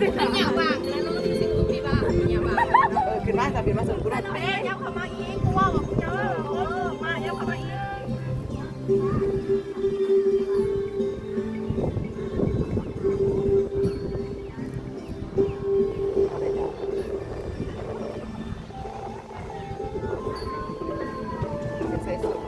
อย่าว่างแล้วน้องสิคุณพี่บ้าอย่าว่างขึ้นมาจะเป็นมาส่งกูได้ แม่ยับเข้ามาอีกกูว่าบอกเจ้ามายับเข้ามาอีกใส่สุด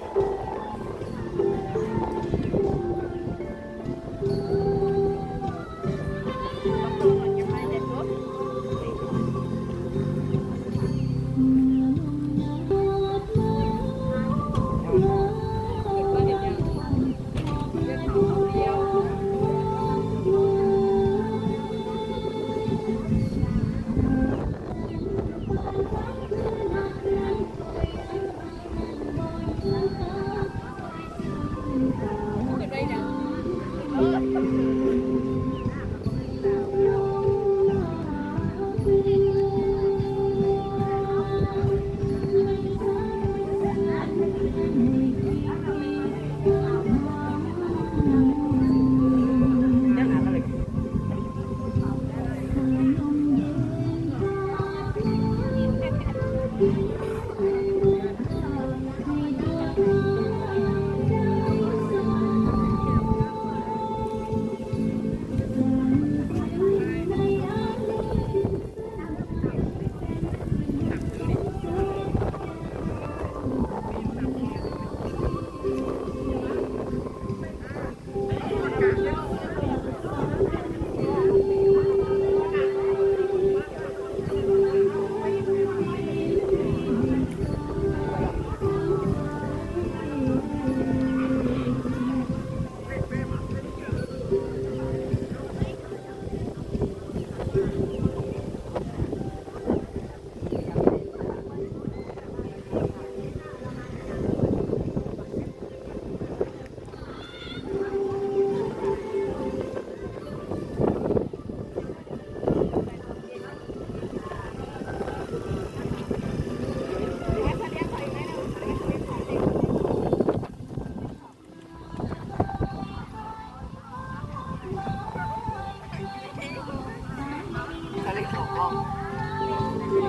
ทะเลของห้อง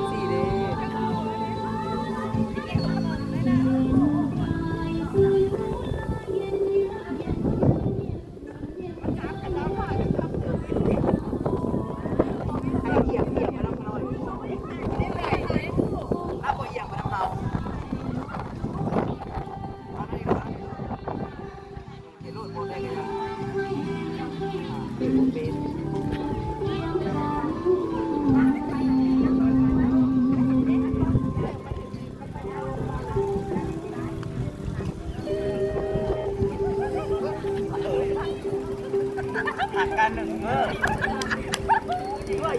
สีเด้หักกันหนึ่งเมื่อ